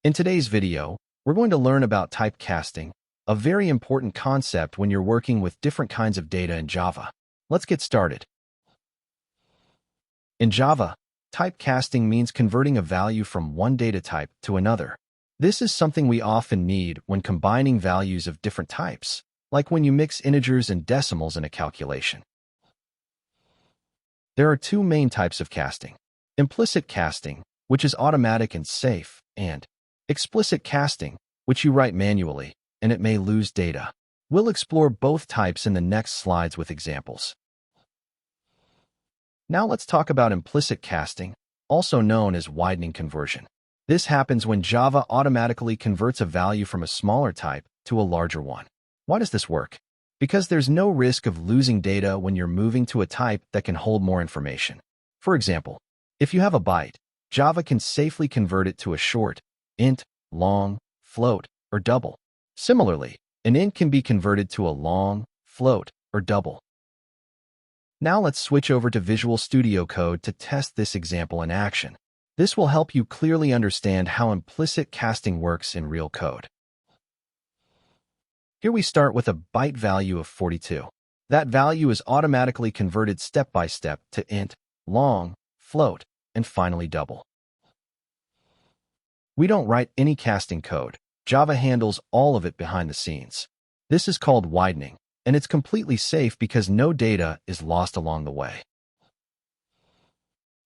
In today's video, we're going to learn about typecasting, a very important concept when you're working with different kinds of data in Java. Let's get started. In Java, typecasting means converting a value from one data type to another. This is something we often need when combining values of different types, like when you mix integers and decimals in a calculation. There are two main types of casting: implicit casting, which is automatic and safe, and explicit casting, which you write manually, and it may lose data. We'll explore both types in the next slides with examples. Now let's talk about implicit casting, also known as widening conversion. This happens when Java automatically converts a value from a smaller type to a larger one. Why does this work? Because there's no risk of losing data when you're moving to a type that can hold more information. For example, if you have a byte, Java can safely convert it to a short, int, long, float, or double. Similarly, an int can be converted to a long, float, or double. Now let's switch over to Visual Studio Code to test this example in action. This will help you clearly understand how implicit casting works in real code. Here we start with a byte value of 42. That value is automatically converted step by step to int, long, float, and finally double. We don't write any casting code. Java handles all of it behind the scenes. This is called widening, and it's completely safe because no data is lost along the way.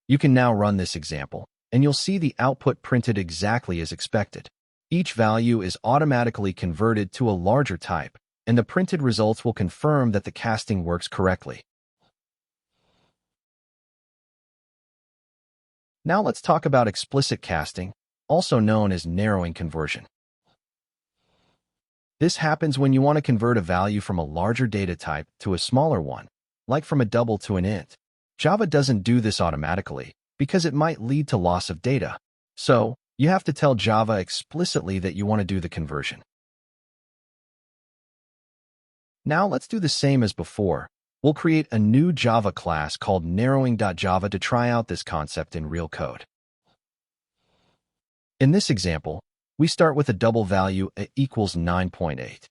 You can now run this example, and you'll see the output printed exactly as expected. Each value is automatically converted to a larger type, and the printed results will confirm that the casting works correctly. Now let's talk about explicit casting, also known as narrowing conversion. This happens when you want to convert a value from a larger data type to a smaller one, like from a double to an int. Java doesn't do this automatically because it might lead to loss of data. So, you have to tell Java explicitly that you want to do the conversion. Now let's do the same as before. We'll create a new Java class called Narrowing.java to try out this concept in real code. In this example, we start with a double value equals 9.8.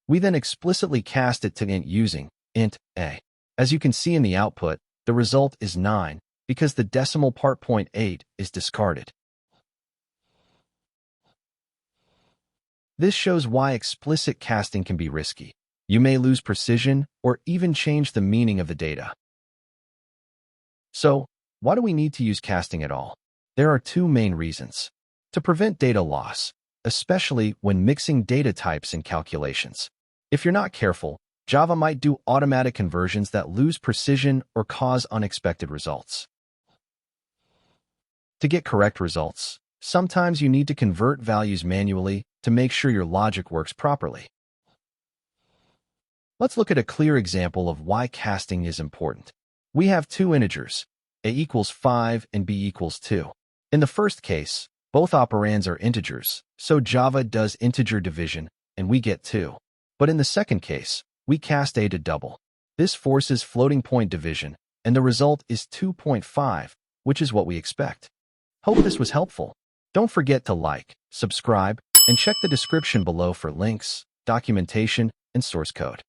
We then explicitly cast it to int using int a. As you can see in the output, the result is 9 because the decimal part 0.8 is discarded. This shows why explicit casting can be risky. You may lose precision or even change the meaning of the data. So, why do we need to use casting at all? There are two main reasons. To prevent data loss, especially when mixing data types in calculations. If you're not careful, Java might do automatic conversions that lose precision or cause unexpected results. To get correct results, sometimes you need to convert values manually to make sure your logic works properly. Let's look at a clear example of why casting is important. We have two integers, a equals 5 and b equals 2. In the first case, both operands are integers, so Java does integer division, and we get 2. But in the second case, we cast a to double. This forces floating point division, and the result is 2.5, which is what we expect. Hope this was helpful. Don't forget to like, subscribe, and check the description below for links, documentation, and source code.